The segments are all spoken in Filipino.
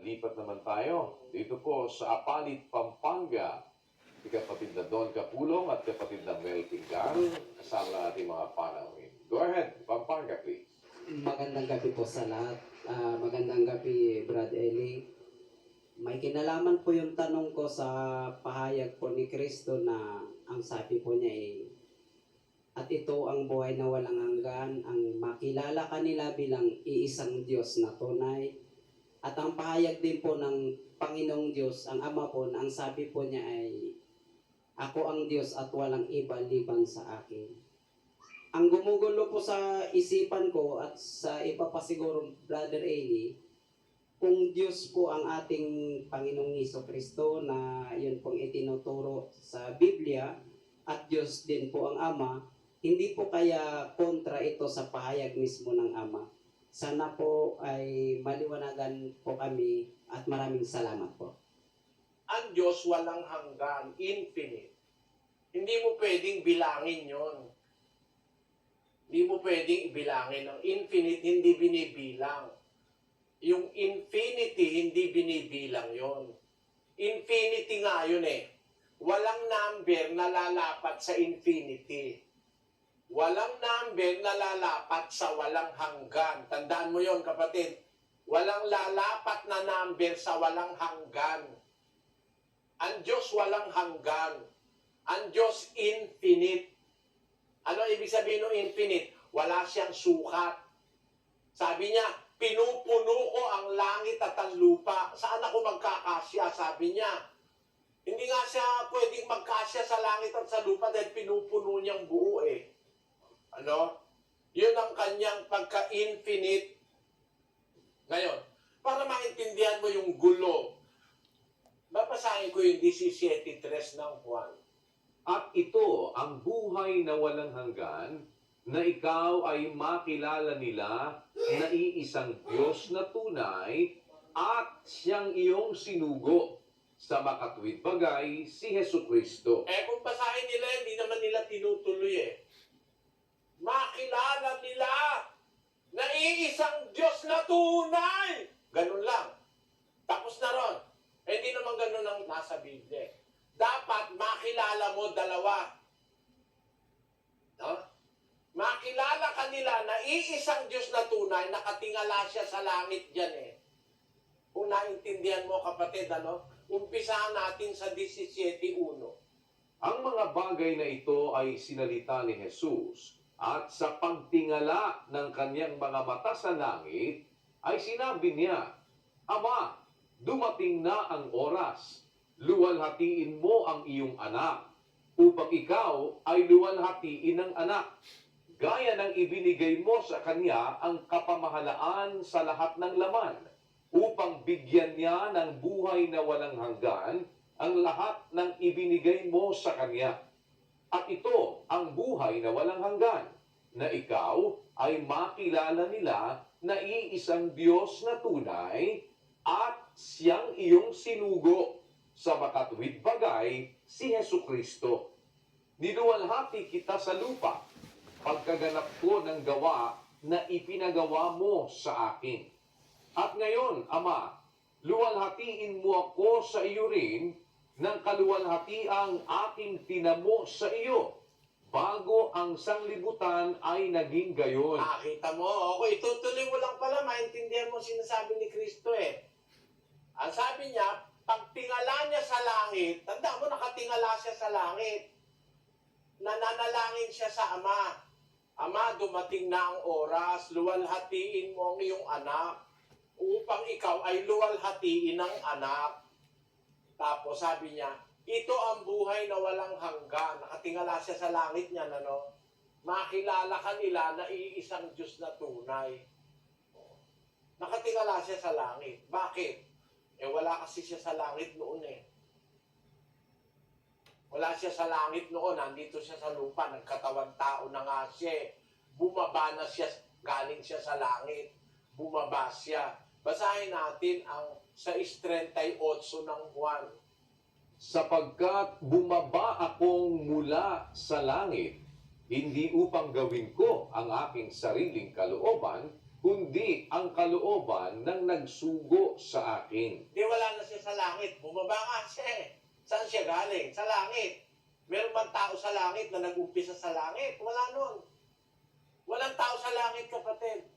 lipat naman tayo dito po sa Apalit, Pampanga. Si kapatid na Don Capulong at kapatid na Mel Pingal, kasama ng ating mga panawin. Go ahead, Pampanga please. Magandang gabi po sa lahat. Magandang gabi, Brad Eli. May kinalaman po yung tanong ko sa pahayag po ni Kristo na ang sabi po niya at ito ang buhay na walang hanggan, ang makilala kanila bilang iisang Diyos na tunay. At ang pahayag din po ng Panginoong Diyos, ang Ama po, na ang sabi po niya ay, ako ang Diyos at walang iba liban sa akin. Ang gumugulo po sa isipan ko at sa iba pa siguro, Brother Eli, kung Diyos po ang ating Panginoong Jesucristo na yun pong itinuturo sa Biblia at Diyos din po ang Ama, hindi po kaya kontra ito sa pahayag mismo ng Ama. Sana po ay maliwanagan po kami at maraming salamat po. Ang Diyos walang hanggan, infinite. Hindi mo pwedeng bilangin yon. Hindi mo pwedeng ibilangin. Ang infinite, hindi binibilang. Yung infinity, hindi binibilang yon. Infinity nga yun eh. Walang number na lalapat sa infinity. Walang number na lalapat sa walang hanggan. Tandaan mo yon, kapatid. Walang lalapat na number sa walang hanggan. Ang Diyos walang hanggan. Ang Diyos infinite. Ano ibig sabihin ng infinite? Wala siyang sukat. Sabi niya, pinupuno ko ang langit at ang lupa. Saan ako magkakasya? Sabi niya. Hindi nga siya pwedeng magkasya sa langit at sa lupa dahil pinupuno niyang buo eh. Ano? Yun ang kanyang pagka-infinite. Ngayon, para maintindihan mo yung gulo, babasahin ko yung 17:3 ng Juan. At ito ang buhay na walang hanggan, na ikaw ay makilala nila na iisang Diyos na tunay at siyang iyong sinugo sa makatuwid bagay si Jesucristo. Kung basahin nila, hindi naman nila tinutuloy eh. Makilala nila na iisang Diyos na tunay. Ganun lang. Tapos na ron. Hindi naman ganun ang nasa Biblia. Dapat makilala mo dalawa. No? Makilala kanila na iisang Diyos na tunay, nakatingala siya sa langit dyan eh. Kung naintindihan mo kapatid, ano? Umpisahan natin sa 17:1. Ang mga bagay na ito ay sinalita ni Jesus at sa pagtingala ng kanyang mga mata sa langit ay sinabi niya, Ama, dumating na ang oras. Luwalhatiin mo ang iyong anak upang ikaw ay luwalhatiin ng anak. Gaya ng ibinigay mo sa kanya ang kapamahalaan sa lahat ng laman upang bigyan niya ng buhay na walang hanggan ang lahat ng ibinigay mo sa kanya. At ito ang buhay na walang hanggan, na ikaw ay makilala nila na iisang Diyos na tunay at siyang iyong sinugo sa makatuwid bagay si Jesucristo. Niluwalhati kita sa lupa, pagkaganap ko ng gawa na ipinagawa mo sa akin. At ngayon, Ama, luwalhatiin mo ako sa iyo rin ng kaluwalhatiang aking tinamo sa iyo bago ang sanglibutan ay naging gayon. Kita mo, okay, itutuloy mo lang pala, maintindihan mo sinasabi ni Kristo eh. Ang sabi niya, pagtingala niya sa langit, tanda mo, nakatingala siya sa langit. Nananalangin siya sa Ama. Ama, dumating na ang oras, luwalhatiin mo ang iyong anak upang ikaw ay luwalhatiin ng anak. Tapos sabi niya, ito ang buhay na walang hanggan. Nakatingala siya sa langit niya, ano? Makilala kanila na iisang Diyos na tunay. Nakatingala siya sa langit. Bakit? Wala kasi siya sa langit noon eh. Wala siya sa langit noon. Nandito siya sa lupa. Nagkatawan tao na nga siya. Bumaba na siya. Galing siya sa langit. Bumaba siya. Basahin natin ang 6:38 ng Juan. Sapagkat bumaba akong mula sa langit, hindi upang gawin ko ang aking sariling kalooban, kundi ang kalooban ng nagsugo sa akin. Di wala na siya sa langit. Bumaba nga siya eh. Saan siya galing? Sa langit. Meron bang tao sa langit na nag-umpisa sa langit? Wala nun. Walang tao sa langit, kapatid,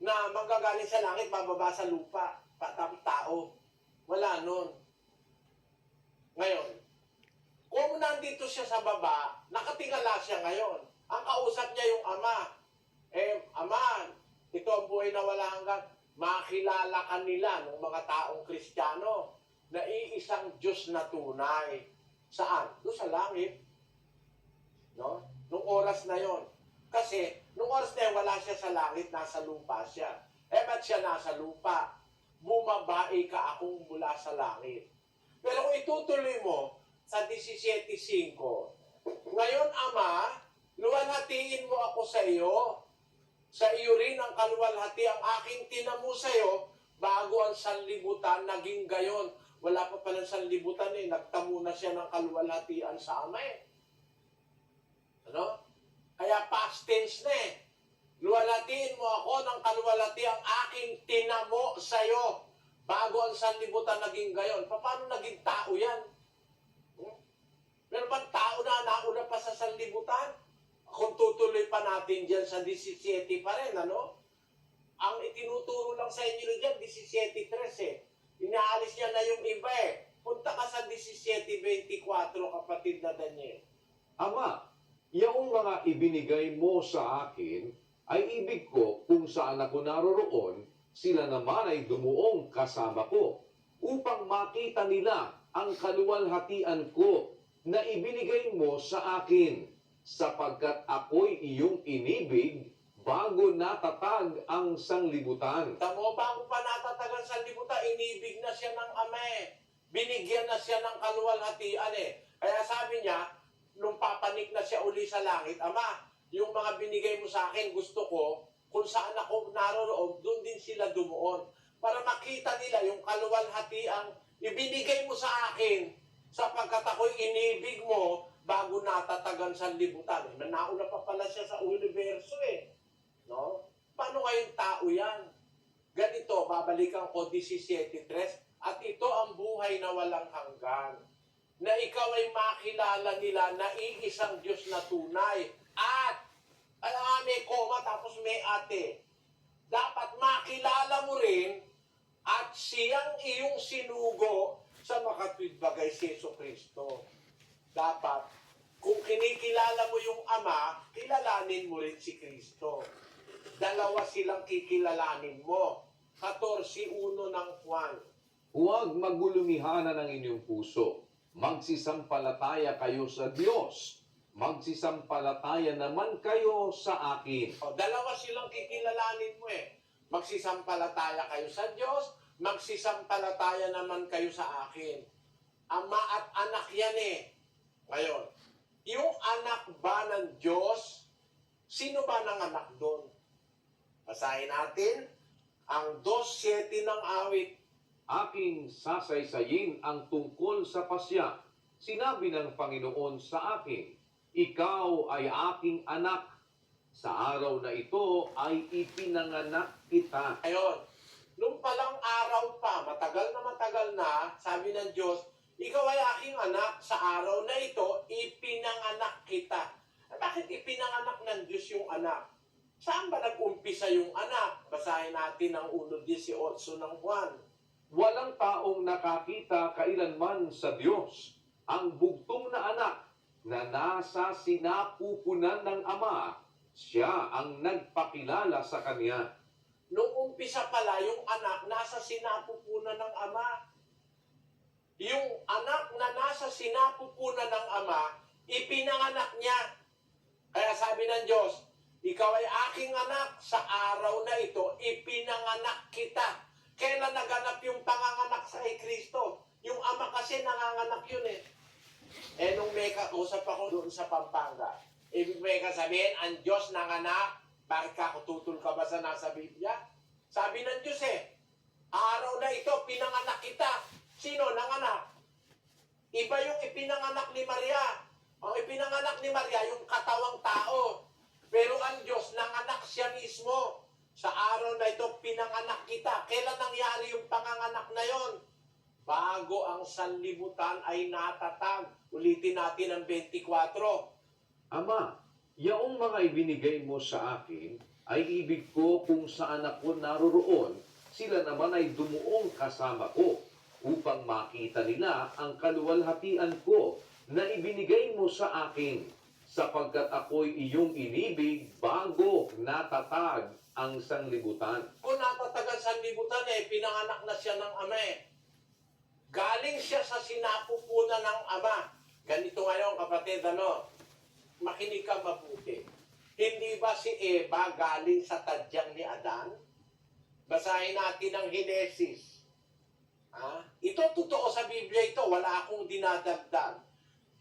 na manggagaling sa langit, bababa sa lupa, tapos tao. Wala nun. Ngayon, kung nandito siya sa baba, nakatingala siya ngayon. Ang kausap niya yung Ama. Ama, ito ang buhay na wala hanggan. Makilala ka nila ng mga taong Kristiyano na iisang Diyos na tunay. Saan? Doon sa langit. No? Nung oras na yon. Kasi, nung oras na yun, wala siya sa langit, nasa lupa siya. Ba't siya nasa lupa? Bumabai ka akong mula sa langit. Pero kung itutuloy mo sa 17:5, ngayon, Ama, luwalhatiin mo ako sa iyo. Sa iyo rin ang kaluwalhati ang aking tinamo sa iyo bago ang sanlibutan naging gayon. Wala pa palang sanlibutan eh. Nagtamo na siya ng kaluwalhatian sa Ama eh. Ano? Kaya past tense na eh. Luwalhatiin mo ako ng kaluwalhati ang aking tinamo sa iyo bago ang sanlibutan naging gayon. Paano naging tao yan? Meron bang tao na nauna pa sa sanlibutan? Kung tutuloy pa natin dyan sa 17 pa rin, ano? Ang itinuturo lang sa inyo dyan, 17:3 eh. Inaalis niya na yung iba eh. Punta ka sa 17:24, kapatid na Daniel. Ama, yaong mga ibinigay mo sa akin ay ibig ko kung saan ako naroroon, sila naman ay dumuong kasama ko upang makita nila ang kaluwalhatian ko na ibinigay mo sa akin sapagkat ako'y iyong inibig bago natatag ang sanglibutan. Tamo, bago pa natatagan sa libutan, inibig na siya ng Ama eh. Binigyan na siya ng kaluwalhatian eh. Kaya sabi niya, nung papanik na siya uli sa langit, Ama, yung mga binigay mo sa akin, gusto ko, kung saan ako naroroon, doon din sila dumuon. Para makita nila yung kaluwalhatiang ibinigay mo sa akin, sapagkat ako'y inibig mo bago natatagan sa libutan. Nauna pa pala siya sa universo eh. No? Paano kayong tao yan? Ganito, babalikan ko 17:3, at ito ang buhay na walang hanggan, na ikaw ay makilala nila na iisang Diyos na tunay, at may koma tapos may ate. Dapat makilala mo rin at siyang iyong sinugo sa makatwid bagay si Jesucristo. Dapat, kung kinikilala mo yung Ama, kilalanin mo rin si Kristo. Dalawa silang kikilalanin mo. 14:1 ng Juan. Huwag magulumihanan ang inyong puso. Magsisampalataya kayo sa Diyos. Magsisampalataya naman kayo sa akin. Dalawa silang kikilalanin mo eh. Magsisampalataya kayo sa Diyos, magsisampalataya naman kayo sa akin. Ama at anak yan eh. Ngayon, yung anak ba ng Diyos, sino ba ng anak doon? Basahin natin ang 2:7 ng awit. Aking sasaysayin ang tungkol sa pasya. Sinabi ng Panginoon sa akin, ikaw ay aking anak. Sa araw na ito ay ipinanganak kita. Ayun, nung palang araw pa, matagal na, sabi ng Diyos, ikaw ay aking anak, sa araw na ito, ipinanganak kita. Bakit ipinanganak ng Diyos yung anak? Saan ba nag-umpisa yung anak? Basahin natin ang 1:18 ng Juan. Walang taong nakakita kailanman sa Diyos. Ang bugtong na anak na nasa sinapupunan ng Ama, siya ang nagpakilala sa Kanya. Nung umpisa pala, yung anak nasa sinapupunan ng Ama. Yung anak na nasa sinapupunan ng Ama, ipinanganak niya. Kaya sabi ng Diyos, ikaw ay aking anak, sa araw na ito, ipinanganak kita. Kailan naganap yung panganganak sa Kristo? Yung Ama kasi nanganganak yun eh. Nung may kausap ako doon sa Pampanga, ibig may sabihin, ang Diyos nanganak, bakit ka tutol ka ba sa nasa Biblia? Sabi ng Diyos eh, araw na ito, pinanganak kita. Sino nanganak? Iba yung ipinanganak ni Maria. Ang ipinanganak ni Maria, yung katawang tao. Pero ang Diyos, nanganak siya mismo. Sa araw na ito, pinanganak kita. Kailan nangyari yung panganganak na yon? Bago ang sanlibutan ay natatag. Ulitin natin ang 24. Ama, yaong mga ibinigay mo sa akin ay ibig ko kung saan ako naroroon, sila naman ay dumuong kasama ko upang makita nila ang kaluwalhatian ko na ibinigay mo sa akin sapagkat ako'y iyong inibig bago natatag ang sanlibutan. Kung natatag ang sanlibutan pinanganak na siya ng Ama. Galing siya sa sinapupunan ng Ama. Ganito ngayon, kapatid, makinig ka mabuti. Hindi ba si Eva galing sa tadyang ni Adan? Basahin natin ang Henesis. Ito totoo sa Biblia ito. Wala akong dinadagdag.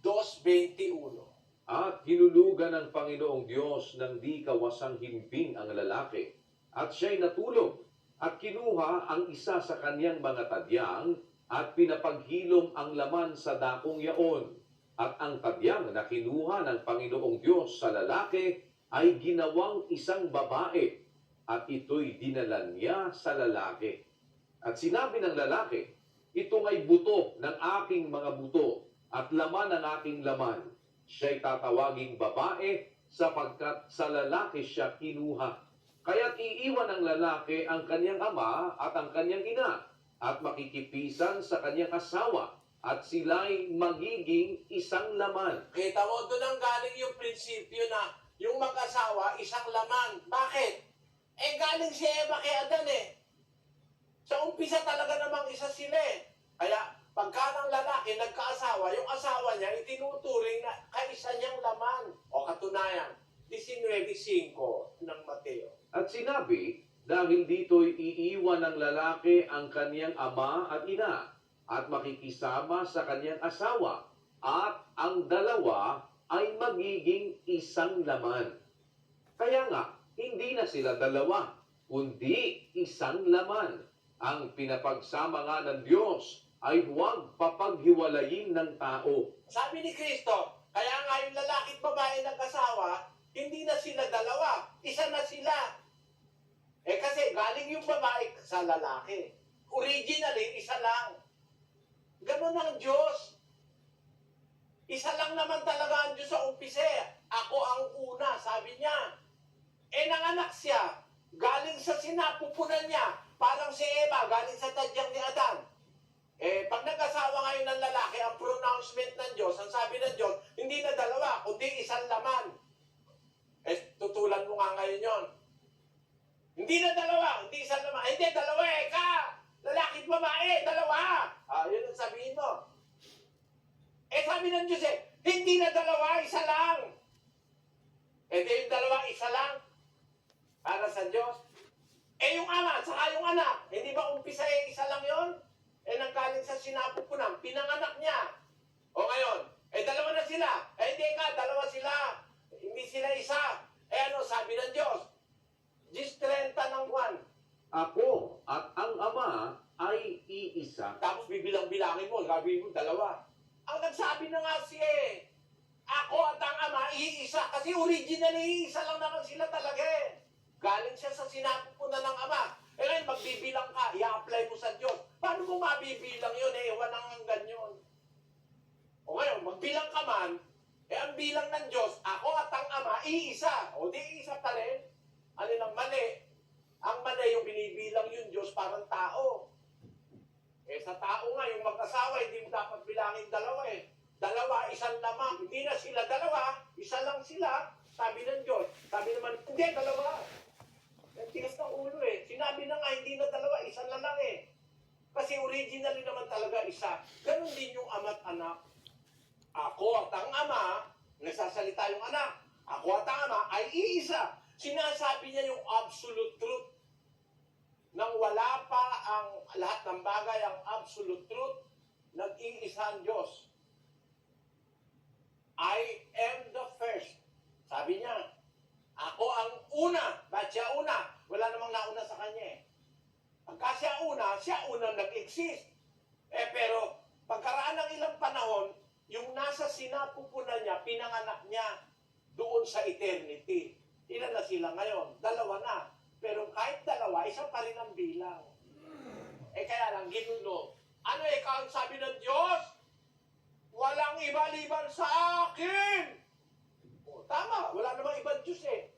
2:21. At hinulugan ng Panginoong Diyos ng di kawasang himping ang lalaki. At siya'y natulog at kinuha ang isa sa kaniyang mga tadyang at pinapaghilom ang laman sa dakong yaon. At ang tadyang na kinuha ng Panginoong Diyos sa lalaki ay ginawang isang babae at ito'y dinala niya sa lalaki. At sinabi ng lalaki, ito ay buto ng aking mga buto at laman ng aking laman. Siya'y tatawaging babae sapagkat sa lalaki siya kinuha. Kaya't iiwan ng lalaki ang kanyang ama at ang kanyang ina at makikipisan sa kanyang asawa at sila'y magiging isang laman. Kita mo, doon ang galing yung prinsipyo na yung mag-asawa, isang laman. Bakit? Galing si Eva kay Adan Sa umpisa talaga namang isa sila Kaya, pagka ng lalaki nagkaasawa, yung asawa niya itinuturing na kaisa niyang laman. O katunayan, 19:5 ng Mateo. At sinabi, dahil dito'y iiwan ng lalaki ang kaniyang ama at ina at makikisama sa kaniyang asawa at ang dalawa ay magiging isang laman. Kaya nga, hindi na sila dalawa, kundi isang laman. Ang pinapagsama nga ng Diyos ay huwag papaghiwalayin ng tao. Sabi ni Kristo, kaya nga yung lalaki at babae nag-asawa, hindi na sila dalawa, isa na sila. Kasi galing yung babae sa lalaki. Originally, isa lang. Ganun ang Diyos. Isa lang naman talaga ang Diyos sa umpisa. Ako ang una, sabi niya. Nanganak siya. Galing sa sinapupunan niya. Parang si Eva, galing sa tadyang ni Adan. Pag nag-asawa ngayon ng lalaki, ang pronouncement ng Diyos, ang sabi ng Diyos, hindi na dalawa, kundi isang laman. Tutulan mo nga ngayon yon. Hindi na dalawa, hindi isang laman. Hindi, dalawa lalaki at babae, dalawa. Yun ang sabihin mo. Sabi ng Diyos hindi na dalawa, isa lang. Di yung dalawa, isa lang. Para sa Diyos. Yung ama, saka yung anak, hindi ba umpisa isa lang yon? Nanggaling sa sinapupunan, pinanganak niya. O ngayon, dalawa na sila. Hindi dalawa sila. Hindi sila isa. Sabi ng Diyos? 30 ng Juan. Ako at ang ama ay iisa. Tapos bibilang-bilangin mo, sabi mo, dalawa. Ang nagsabi na nga ako at ang ama, iisa. Kasi originally, iisa lang naman sila talaga Galing siya sa sinapupunan ng ama. Ngayon, magbibilang ka, i-apply mo sa Diyos. Paano mo mabibilang yun? Walang hanggan yun. O ngayon, magbilang ka man, ang bilang ng Diyos, ako at ang ama, iisa. O di iisa pa rin. Ano lang mali? Ang mali yung binibilang yung Diyos parang tao. Sa tao nga, yung mag-asawa, hindi mo dapat bilangin dalawa Dalawa, isang lamang. Hindi na sila dalawa, isa lang sila. Sabi ng Diyos. Sabi naman, hindi, dalawa. Tigas ng ulo Sinabi na nga, hindi na dalawa, isa na lang Kasi originally naman talaga isa. Ganon din yung ama't anak. Ako at ang ama, nagsasalita yung anak. Ako at ang ama ay iisa. Sinasabi niya yung absolute truth. Nang wala pa ang lahat ng bagay, ang absolute truth, nag-iisa ang Diyos. I am the first. Sabi niya, ako ang una. Ba't siya una? Wala namang nauna sa kanya Pagka siya una nag-exist. Pero pagkaraan ng ilang panahon, yung nasa sinapupunan niya, pinanganak niya doon sa eternity. Ilan na sila ngayon? Dalawa na. pero kahit dalawa, isa pa rin ang bilang. Kaya lang, ginulo. Ano ikaw ang sabi ng Diyos? Walang iba liban sa akin! Tama, wala namang ibang Diyos eh.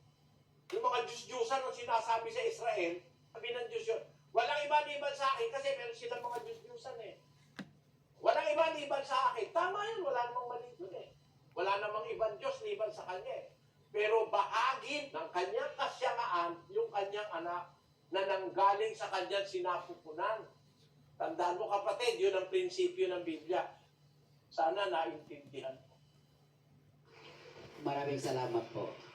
Yung mga Diyos-Diyosan ang sinasabi sa Israel, sabi ng Diyos yun, walang iba liban sa akin kasi meron silang mga Diyos-Diyosan eh. Walang iba liban sa akin. Tama yun, wala namang mali dun eh. Wala namang ibang Diyos liban sa Kanya eh. Pero bahagi ng Kanyang kasyamaan yung Kanyang anak na nanggaling sa Kanyang sinapupunan. Tandaan mo kapatid, yun ang prinsipyo ng Biblia. Sana naintindihan mo. Maraming salamat po.